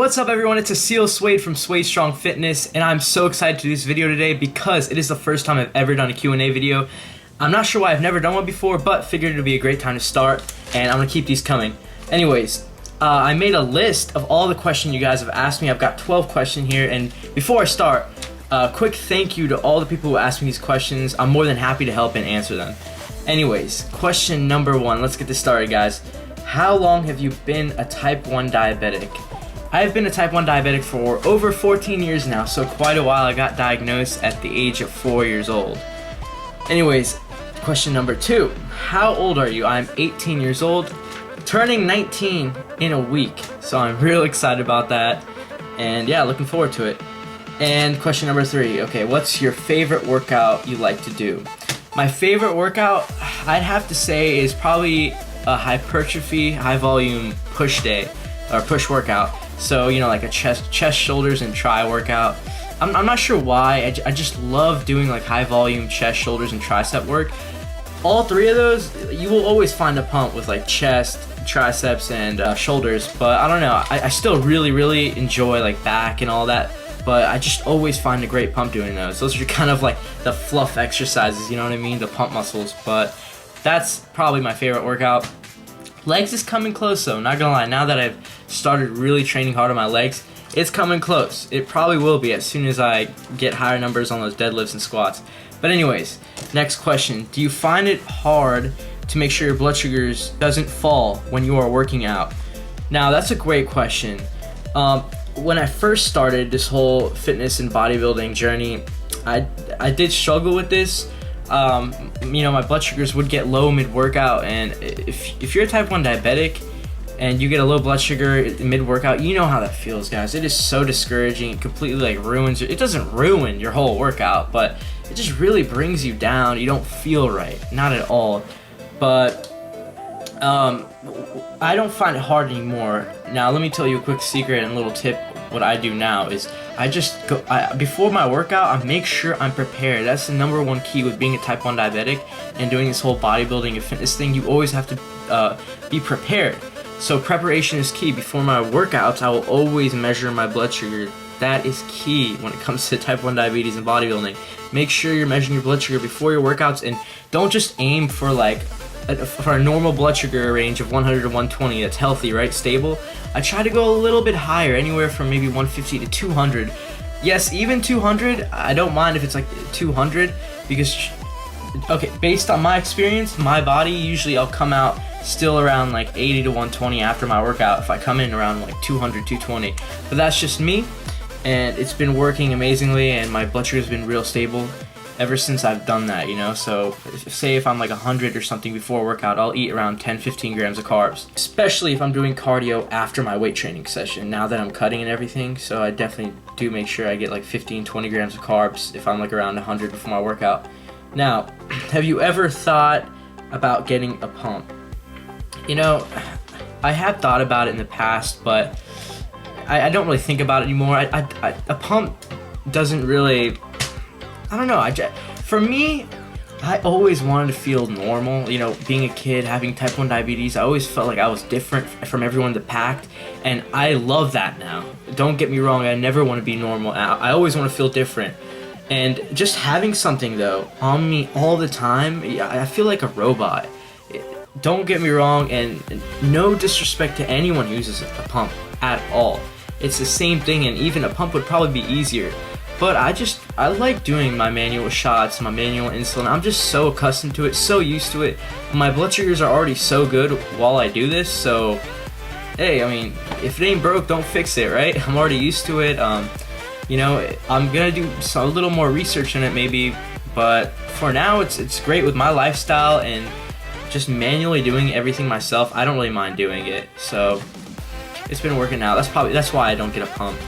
What's up everyone, it's Aseel Soueid from Soueid Strong Fitness, and I'm so excited to do this video today because it is the first time I've ever done a Q&A video. I'm not sure why I've never done one before, but figured it would be a great time to start, and I'm going to keep these coming. Anyways, I made a list of all the questions you guys have asked me. I've got 12 questions here, and before I start, quick thank you to all the people who asked me these questions. I'm more than happy to help and answer them. Anyways, question number 1, let's get this started guys. How long have you been a type 1 diabetic? I've been a type 1 diabetic for over 14 years now, so quite a while. I got diagnosed at the age of 4 years old. Anyways, question number 2. How old are you? I'm 18 years old, turning 19 in a week, so I'm real excited about that, and yeah, looking forward to it. And question number 3, okay, what's your favorite workout you like to do? My favorite workout, I'd have to say, is probably a hypertrophy, high volume push day, or push workout. So, you know, like a chest, shoulders, and tri workout. I'm not sure why, I just love doing like high volume chest, shoulders, and tricep work. All 3 of those, you will always find a pump with like chest, triceps, and shoulders, but I don't know, I still really enjoy like back and all that, but I just always find a great pump doing those. Those are kind of like the fluff exercises, you know what I mean, the pump muscles, but that's probably my favorite workout. Legs is coming close though, not gonna lie, now that I've started really training hard on my legs, it's coming close. It probably will be as soon as I get higher numbers on those deadlifts and squats. But anyways, next question. Do you find it hard to make sure your blood sugars doesn't fall when you are working out? Now that's a great question. When I first started this whole fitness and bodybuilding journey, I did struggle with this. You know, my blood sugars would get low mid-workout, and if you're a type 1 diabetic and you get a low blood sugar mid-workout, you know how that feels, guys. It is so discouraging. It completely like ruins it doesn't ruin your whole workout, but it just really brings you down. You don't feel right, not at all. But I don't find it hard anymore. Now let me tell you a quick secret and little tip. What I do now is I just go before my workout, I make sure I'm prepared. That's the #1 key with being a type 1 diabetic and doing this whole bodybuilding and fitness thing. You always have to be prepared. So preparation is key. Before my workouts, I will always measure my blood sugar. That is key when it comes to type 1 diabetes and bodybuilding. Make sure you're measuring your blood sugar before your workouts, and don't just aim for like for a normal blood sugar range of 100 to 120. That's healthy, right? Stable. I try to go a little bit higher, anywhere from maybe 150 to 200. Yes, even 200, I don't mind if it's like 200, because okay, based on my experience, my body, usually I'll come out still around like 80 to 120 after my workout if I come in around like 200, 220. But that's just me, and it's been working amazingly, and my blood sugar's been real stable ever since I've done that, you know. So say if I'm like 100 or something before a workout, I'll eat around 10-15 grams of carbs, especially if I'm doing cardio after my weight training session, now that I'm cutting and everything. So I definitely do make sure I get like 15-20 grams of carbs if I'm like around 100 before my workout. Now, have you ever thought about getting a pump? You know, I have thought about it in the past, but I don't really think about it anymore. A pump doesn't really, I don't know, for me, I always wanted to feel normal. You know, being a kid, having type 1 diabetes, I always felt like I was different from everyone in the pack, and I love that now. Don't get me wrong, I never want to be normal. I always want to feel different. And just having something, though, on me all the time, I feel like a robot. Don't get me wrong, and no disrespect to anyone who uses a pump at all. It's the same thing, and even a pump would probably be easier. But I like doing my manual shots, my manual insulin. I'm just so accustomed to it, so used to it. My blood sugars are already so good while I do this, so hey, I mean, if it ain't broke, don't fix it, right? I'm already used to it. You know, I'm gonna do a little more research on it maybe, but for now it's great with my lifestyle and just manually doing everything myself. I don't really mind doing it, so it's been working out. That's why I don't get a pump.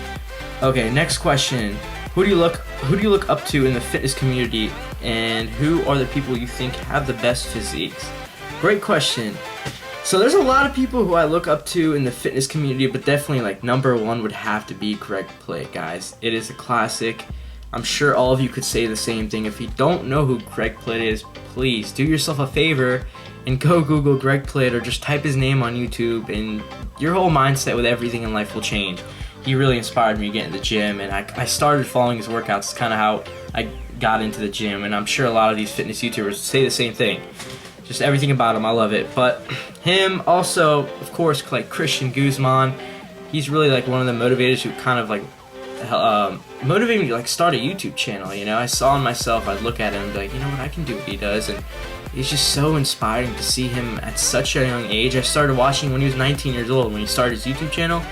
Okay, next question. Who do you look up to in the fitness community, and who are the people you think have the best physiques? Great question. So there's a lot of people who I look up to in the fitness community, but definitely like #1 would have to be Greg Plitt, guys. It is a classic. I'm sure all of you could say the same thing. If you don't know who Greg Plitt is, please do yourself a favor and go Google Greg Plitt, or just type his name on YouTube, and your whole mindset with everything in life will change. he really inspired me to get in the gym, and I started following his workouts. It's kind of how I got into the gym, and I'm sure a lot of these fitness YouTubers say the same thing. Just everything about him, I love it. But him, also, of course, like Christian Guzman, he's really like one of the motivators who kind of like motivated me to like start a YouTube channel. You know, I saw in myself, I'd look at him and be like, you know what, I can do what he does, and it's just so inspiring to see him at such a young age. I started watching when he was 19 years old, when he started his YouTube channel,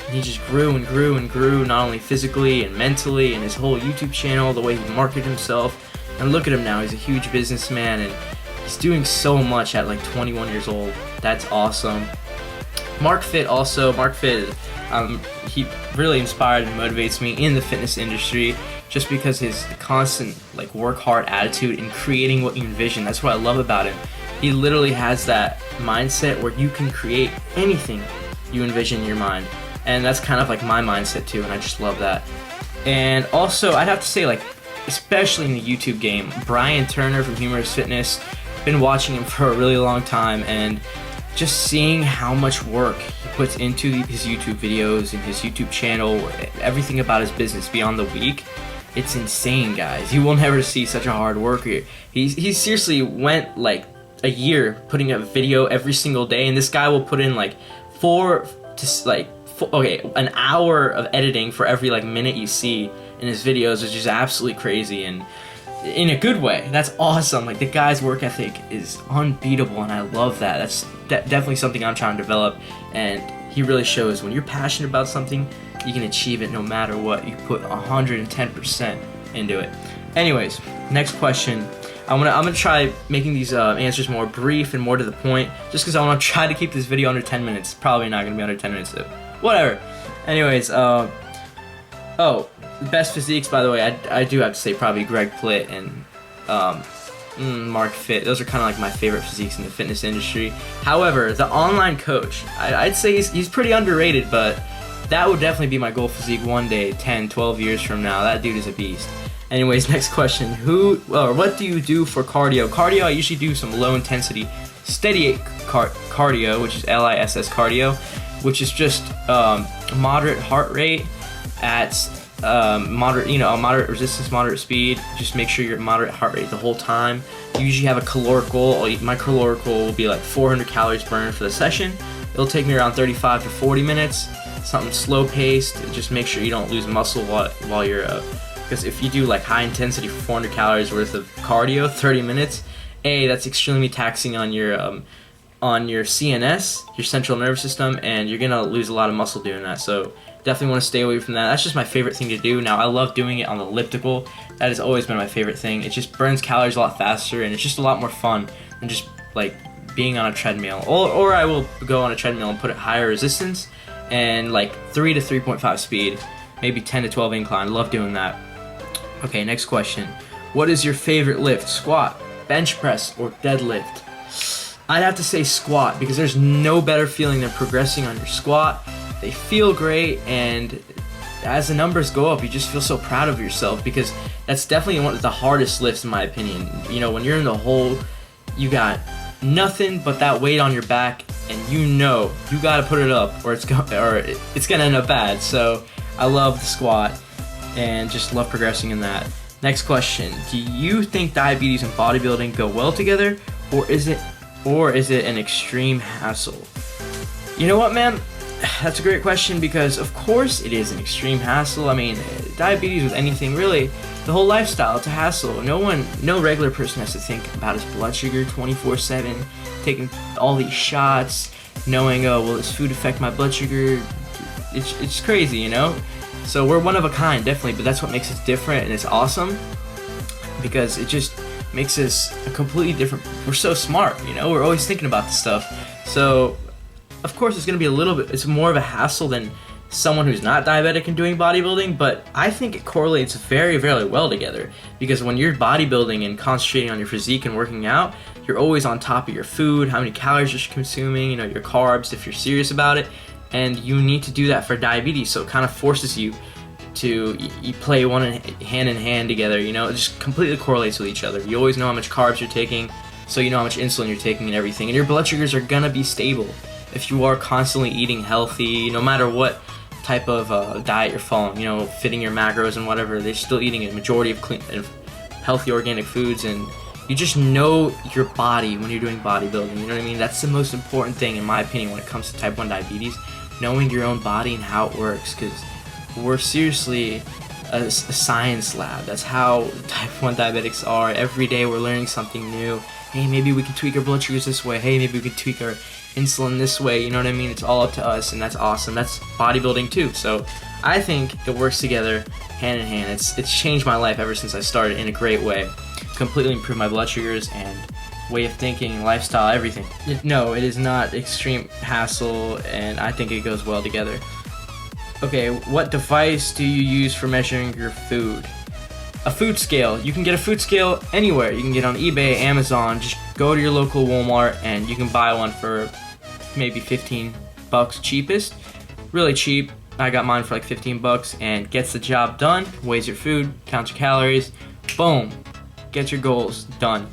and he just grew and grew and grew, not only physically and mentally, and his whole YouTube channel, the way he marketed himself. And look at him now, he's a huge businessman, and he's doing so much at like 21 years old. That's awesome. Mark Fit also, he really inspired and motivates me in the fitness industry, just because his constant like work hard attitude and creating what you envision. That's what I love about him. He literally has that mindset where you can create anything you envision in your mind, and that's kind of like my mindset too, and I just love that. And also, I'd have to say, like, especially in the YouTube game, Brian Turner from Humorous Fitness, been watching him for a really long time, and just seeing how much work he puts into his YouTube videos and his YouTube channel, everything about his business beyond the week, it's insane, guys. You will never see such a hard worker. He seriously went like a year putting a video every single day, and this guy will put in like an hour of editing for every like minute you see in his videos, which is absolutely crazy, and in a good way. That's awesome. Like, the guy's work ethic is unbeatable, and I love that. That's definitely something I'm trying to develop, and he really shows when you're passionate about something, you can achieve it no matter what. You put 110% into it. Anyways, next question. I'm gonna try making these answers more brief and more to the point, just because I want to try to keep this video under 10 minutes. Probably not gonna be under 10 minutes, so whatever. Anyways, best physiques, by the way, I do have to say probably Greg Plitt and Mark Fit. Those are kind of like my favorite physiques in the fitness industry. However, the online coach, I'd say he's pretty underrated, but that would definitely be my goal physique one day, 10, 12 years from now. That dude is a beast. Anyways, next question. What do you do for cardio? Cardio, I usually do some low intensity, steady cardio, which is LISS cardio, which is just moderate heart rate at moderate resistance, moderate speed. Just make sure you're at moderate heart rate the whole time. You usually have a caloric goal. My caloric goal will be like 400 calories burned for the session. It'll take me around 35 to 40 minutes. Something slow paced. Just make sure you don't lose muscle while you're because if you do like high intensity for 400 calories worth of cardio, 30 minutes, that's extremely taxing on your CNS, your central nervous system, and you're gonna lose a lot of muscle doing that. So definitely want to stay away from that. That's just my favorite thing to do. Now, I love doing it on the elliptical. That has always been my favorite thing. It just burns calories a lot faster, and it's just a lot more fun than just like being on a treadmill. Or I will go on a treadmill and put it higher resistance and like 3 to 3.5 speed, maybe 10 to 12 incline. Love doing that. Okay, next question. What is your favorite lift? Squat, bench press, or deadlift? I'd have to say squat, because there's no better feeling than progressing on your squat. They feel great, and as the numbers go up, you just feel so proud of yourself, because that's definitely one of the hardest lifts in my opinion. You know, when you're in the hole, you got nothing but that weight on your back, and you gotta put it up, or it's gonna end up bad. So I love the squat, and just love progressing in that. Next question. Do you think diabetes and bodybuilding go well together, or is it an extreme hassle? You know what, man? That's a great question, because of course it is an extreme hassle. I mean, diabetes with anything, really, the whole lifestyle, it's a hassle. No regular person has to think about his blood sugar 24/7, taking all these shots, knowing, oh, will this food affect my blood sugar? It's crazy, you know? So we're one of a kind, definitely, but that's what makes us different, and it's awesome, because it just makes us a completely different. We're so smart, you know? We're always thinking about this stuff. So of course it's going to be it's more of a hassle than someone who's not diabetic and doing bodybuilding, but I think it correlates very, very well together, because when you're bodybuilding and concentrating on your physique and working out, you're always on top of your food, how many calories you're consuming, your carbs, if you're serious about it, and you need to do that for diabetes. So it kind of forces you to you play one hand in hand together. It just completely correlates with each other. You always know how much carbs you're taking, so you know how much insulin you're taking and everything, and your blood sugars are gonna be stable if you are constantly eating healthy, no matter what type of diet you're following, you know, fitting your macros and whatever. They're still eating a majority of clean, healthy organic foods, and you just know your body when you're doing bodybuilding. You know what I mean? That's the most important thing, in my opinion, when it comes to type 1 diabetes, knowing your own body and how it works, because we're seriously a science lab. That's how type 1 diabetics are. Every day we're learning something new. Hey, maybe we can tweak our blood sugars this way. Hey, maybe we can tweak our insulin this way. You know what I mean? It's all up to us, and that's awesome. That's bodybuilding too. So I think it works together hand in hand. It's changed my life ever since I started in a great way. Completely improved my blood sugars and way of thinking, lifestyle, everything. No, it is not extreme hassle, and I think it goes well together. Okay, what device do you use for measuring your food? A food scale. You can get a food scale anywhere. You can get on eBay, Amazon. Just go to your local Walmart and you can buy one for maybe 15 bucks cheapest. Really cheap. I got mine for like 15 bucks and gets the job done. Weighs your food, counts your calories. Boom. Get your goals done.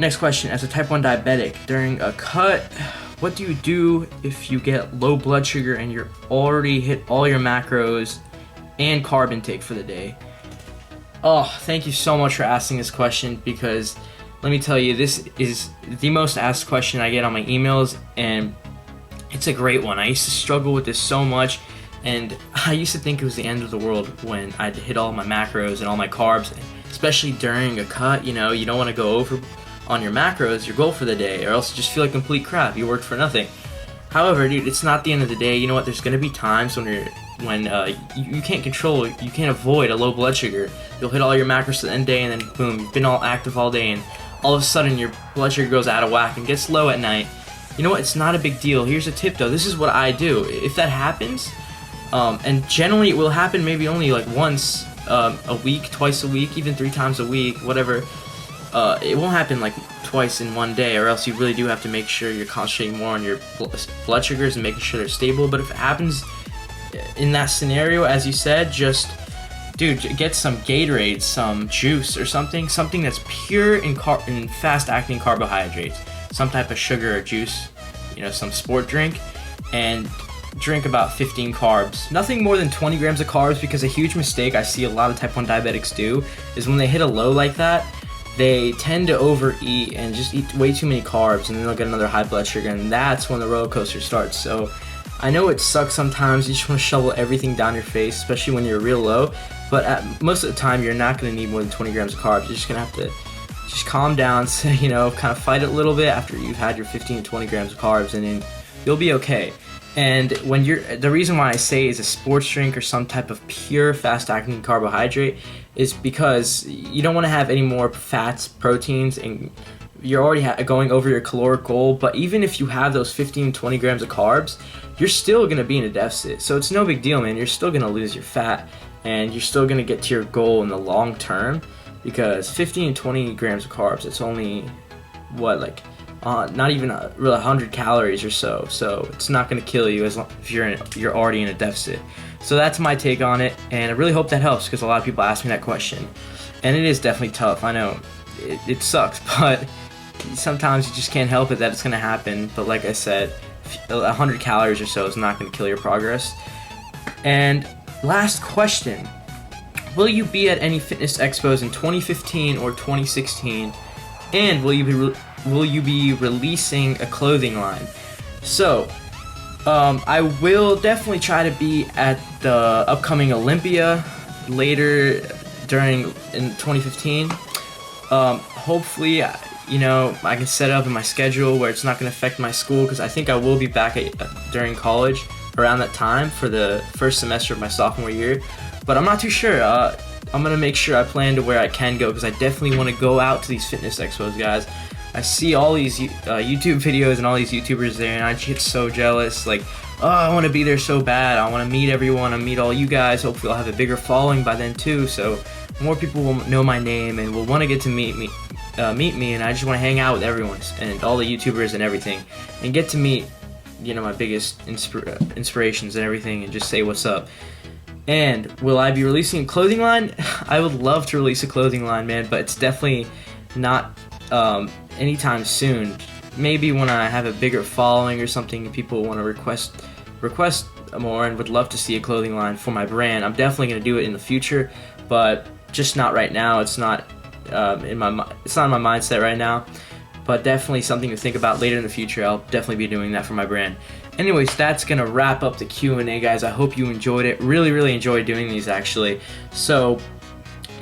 Next question. As a type 1 diabetic, during a cut, what do you do if you get low blood sugar and you're already hit all your macros and carb intake for the day? Oh, thank you so much for asking this question, because let me tell you, this is the most asked question I get on my emails, and it's a great one. I used to struggle with this so much, and I used to think it was the end of the world when I'd hit all my macros and all my carbs, especially during a cut. You know, you don't want to go over on your macros, your goal for the day, or else you just feel like complete crap. You worked for nothing. However, dude, it's not the end of the day. You know what? There's going to be times when you can't control, you can't avoid a low blood sugar. You'll hit all your macros at the end of the day, and then boom, you've been all active all day, and all of a sudden your blood sugar goes out of whack and gets low at night. You know what? It's not a big deal. Here's a tip though. This is what I do. If that happens, and generally it will happen maybe only like once a week, twice a week, even 3 times a week, whatever. It won't happen like twice in one day, or else you really do have to make sure you're concentrating more on your blood sugars and making sure they're stable. But if it happens in that scenario, as you said, just get some Gatorade, some juice or something that's pure in fast-acting carbohydrates, some type of sugar or juice, you know, some sport drink, and drink about 15 carbs. Nothing more than 20 grams of carbs, because a huge mistake I see a lot of type 1 diabetics do is when they hit a low like that, they tend to overeat and just eat way too many carbs, and then they'll get another high blood sugar, and that's when the roller coaster starts. So I know it sucks sometimes. You just want to shovel everything down your face, especially when you're real low, but most of the time you're not going to need more than 20 grams of carbs. You're just going to have to just calm down, so, you know, kind of fight it a little bit after you've had your 15 to 20 grams of carbs, and then you'll be okay. And when the reason why I say is a sports drink or some type of pure fast-acting carbohydrate is because you don't want to have any more fats, proteins, and you're already going over your caloric goal. But even if you have those 15, 20 grams of carbs, you're still going to be in a deficit. So it's no big deal, man. You're still going to lose your fat, and you're still going to get to your goal in the long term, because 15 and 20 grams of carbs, it's only, what, like, not even really 100 calories or so. So it's not going to kill you if you're already in a deficit. So that's my take on it, and I really hope that helps, because a lot of people ask me that question, and it is definitely tough. I know it sucks, but sometimes you just can't help it that it's going to happen. But like I said, 100 calories or so is not going to kill your progress. And last question: will you be at any fitness expos in 2015 or 2016? And will you be releasing a clothing line? So I will definitely try to be at the upcoming Olympia later in 2015. Hopefully, you know, I can set up in my schedule where it's not going to affect my school, because I think I will be back during college around that time for the first semester of my sophomore year. But I'm not too sure. I'm going to make sure I plan to where I can go, because I definitely want to go out to these fitness expos, guys. I see all these YouTube videos and all these YouTubers there, and I just get so jealous. Like, oh, I want to be there so bad. I want to meet everyone. I meet all you guys. Hopefully I'll have a bigger following by then too, so more people will know my name and will want to get to meet me, and I just want to hang out with everyone and all the YouTubers and everything, and get to meet, you know, my biggest inspirations and everything, and just say what's up. And will I be releasing a clothing line? I would love to release a clothing line, man, but it's definitely not anytime soon. Maybe when I have a bigger following or something, people want to request more and would love to see a clothing line for my brand, I'm definitely going to do it in the future, but just not right now. It's not in my mindset right now, but definitely something to think about later in the future. I'll definitely be doing that for my brand. Anyways, that's gonna wrap up the Q&A, guys. I hope you enjoyed it. Really enjoyed doing these, actually. So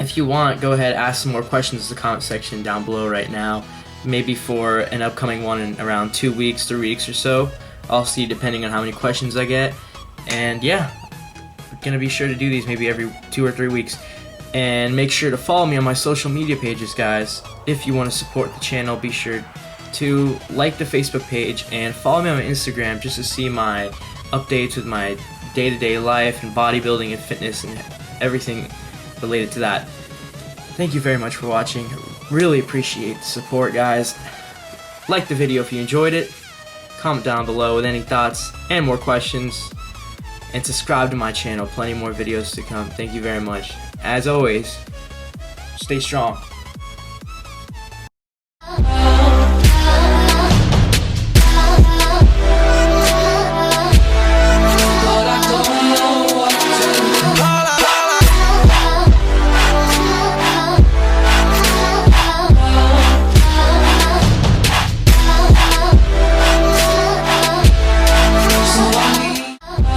if you want, go ahead, ask some more questions in the comment section down below right now, maybe for an upcoming one in around 2 weeks, 3 weeks or so. I'll see, depending on how many questions I get. And yeah, I'm gonna be sure to do these maybe every 2 or 3 weeks. And make sure to follow me on my social media pages, guys. If you want to support the channel, be sure to like the Facebook page and follow me on my Instagram just to see my updates with my day-to-day life and bodybuilding and fitness and everything related to that. Thank you very much for watching. Really appreciate the support, guys. Like the video if you enjoyed it. Comment down below with any thoughts and more questions. And subscribe to my channel. Plenty more videos to come. Thank you very much. As always, stay strong.